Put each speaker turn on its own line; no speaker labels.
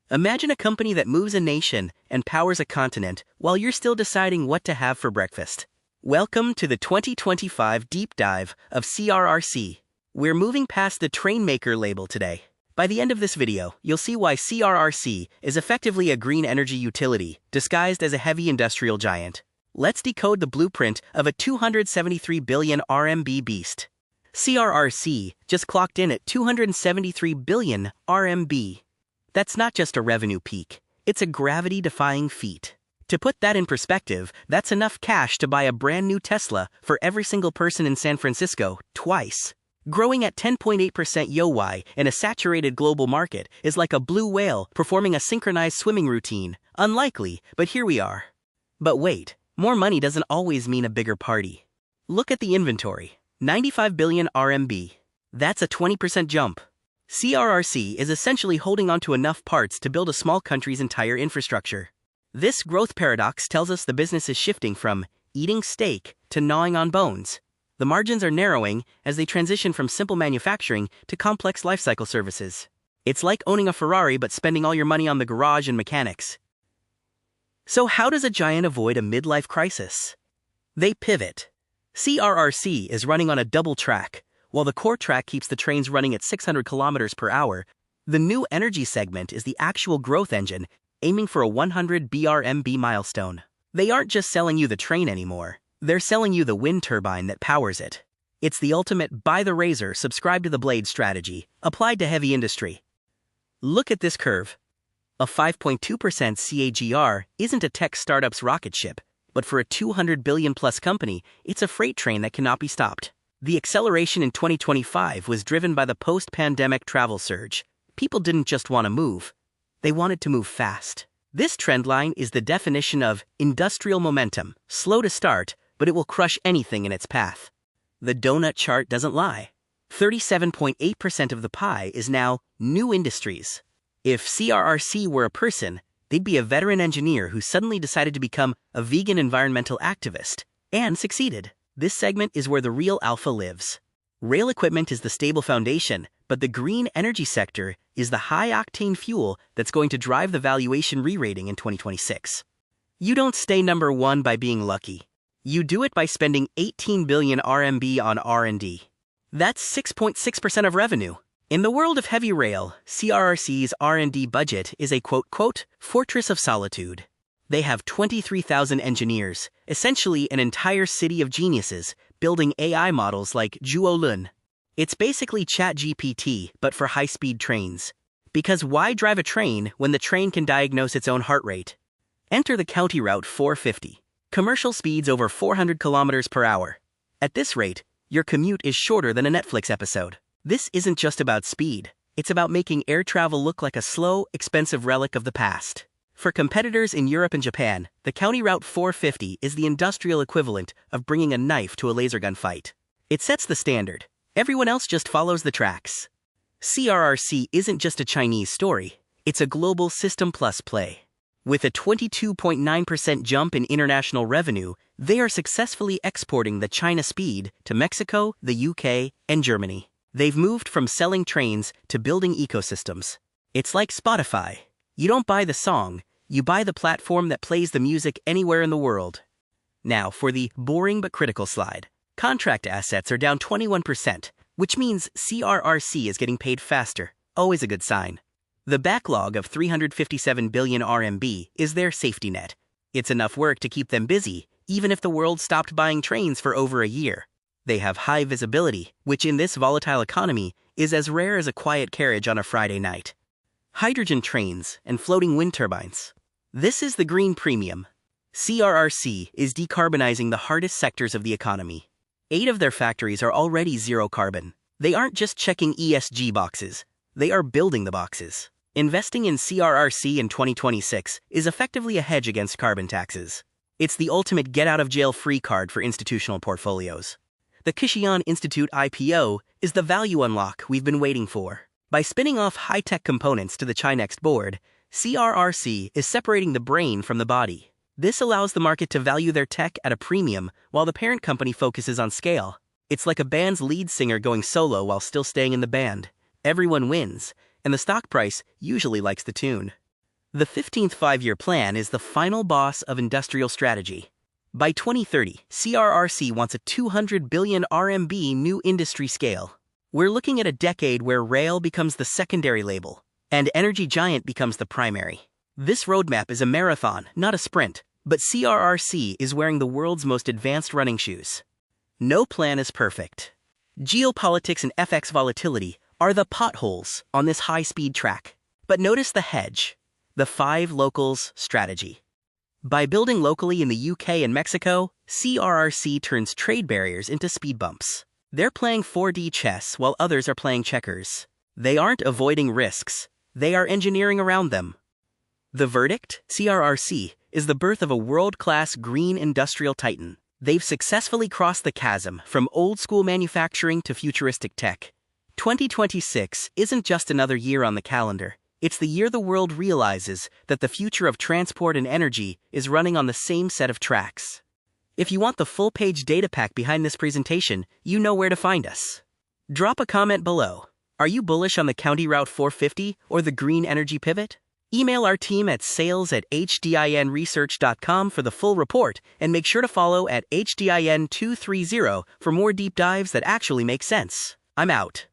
Imagine a company that moves a nation and powers a continent while you're still deciding what to have for breakfast. Welcome to the 2025 deep dive of CRRC. We're moving past the Trainmaker label today. By the end of this video, you'll see why CRRC is effectively a green energy utility disguised as a heavy industrial giant. Let's decode the blueprint of a 273 billion RMB beast. CRRC just clocked in at 273 billion RMB. That's not just a revenue peak, it's a gravity-defying feat. To put that in perspective, that's enough cash to buy a brand new Tesla for every single person in San Francisco twice. Growing at 10.8% YoY in a saturated global market is like a blue whale performing a synchronized swimming routine. Unlikely, but here we are. But wait, more money doesn't always mean a bigger party. Look at the inventory, 95 billion RMB. That's a 20% jump. CRRC is essentially holding onto enough parts to build a small country's entire infrastructure. This growth paradox tells us the business is shifting from eating steak to gnawing on bones. The margins are narrowing as they transition from simple manufacturing to complex lifecycle services. It's like owning a Ferrari but spending all your money on the garage and mechanics. So how does a giant avoid a midlife crisis? They pivot. CRRC is running on a double track. While the core track keeps the trains running at 600 kilometers per hour, the new energy segment is the actual growth engine, aiming for a 100 BRMB milestone. They aren't just selling you the train anymore, they're selling you the wind turbine that powers it. It's the ultimate buy the razor, subscribe to the blade strategy, applied to heavy industry. Look at this curve. A 5.2% CAGR isn't a tech startup's rocket ship, but for a 200 billion plus company, it's a freight train that cannot be stopped. The acceleration in 2025 was driven by the post-pandemic travel surge. People didn't just want to move, they wanted to move fast. This trend line is the definition of industrial momentum, slow to start, but it will crush anything in its path. The donut chart doesn't lie. 37.8% of the pie is now new industries. If CRRC were a person, they'd be a veteran engineer who suddenly decided to become a vegan environmental activist, and succeeded. This segment is where the real alpha lives. Rail equipment is the stable foundation, but the green energy sector is the high-octane fuel that's going to drive the valuation re-rating in 2026. You don't stay number one by being lucky. You do it by spending 18 billion RMB on R&D. That's 6.6% of revenue. In the world of heavy rail, CRRC's R&D budget is a quote, fortress of solitude. They have 23,000 engineers, essentially an entire city of geniuses, building AI models like Qishuyan. It's basically ChatGPT, but for high-speed trains. Because why drive a train when the train can diagnose its own heart rate? Enter the county route 450. Commercial speeds over 400 kilometers per hour. At this rate, your commute is shorter than a Netflix episode. This isn't just about speed. It's about making air travel look like a slow, expensive relic of the past. For competitors in Europe and Japan, the County Route 450 is the industrial equivalent of bringing a knife to a laser gun fight. It sets the standard. Everyone else just follows the tracks. CRRC isn't just a Chinese story, it's a global system plus play. With a 22.9% jump in international revenue, they are successfully exporting the China speed to Mexico, the UK, and Germany. They've moved from selling trains to building ecosystems. It's like Spotify. You don't buy the song, you buy the platform that plays the music anywhere in the world. Now for the boring but critical slide. Contract assets are down 21%, which means CRRC is getting paid faster. Always a good sign. The backlog of 357 billion RMB is their safety net. It's enough work to keep them busy, even if the world stopped buying trains for over a year. They have high visibility, which in this volatile economy is as rare as a quiet carriage on a Friday night. Hydrogen trains and floating wind turbines. This is the green premium. CRRC is decarbonizing the hardest sectors of the economy. 8 of their factories are already zero carbon. They aren't just checking ESG boxes, they are building the boxes. Investing in CRRC in 2026 is effectively a hedge against carbon taxes. It's the ultimate get-out-of-jail-free card for institutional portfolios. The Qishuyan IPO is the value unlock we've been waiting for. By spinning off high-tech components to the Chinext board, CRRC is separating the brain from the body. This allows the market to value their tech at a premium while the parent company focuses on scale. It's like a band's lead singer going solo while still staying in the band. Everyone wins, and the stock price usually likes the tune. The 15th five-year plan is the final boss of industrial strategy. By 2030, CRRC wants a 200 billion RMB new industry scale. We're looking at a decade where rail becomes the secondary label, and energy giant becomes the primary. This roadmap is a marathon, not a sprint, but CRRC is wearing the world's most advanced running shoes. No plan is perfect. Geopolitics and FX volatility are the potholes on this high-speed track. But notice the hedge, the 5 locals strategy. By building locally in the UK and Mexico, CRRC turns trade barriers into speed bumps. They're playing 4D chess while others are playing checkers. They aren't avoiding risks, they are engineering around them. The verdict? CRRC is the birth of a world-class green industrial titan. They've successfully crossed the chasm from old-school manufacturing to futuristic tech. 2026 isn't just another year on the calendar. It's the year the world realizes that the future of transport and energy is running on the same set of tracks. If you want the full-page data pack behind this presentation, you know where to find us. Drop a comment below. Are you bullish on the County Route 450 or the Green Energy Pivot? Email our team at sales@HDINresearch.com for the full report, and make sure to follow at HDIN230 for more deep dives that actually make sense. I'm out.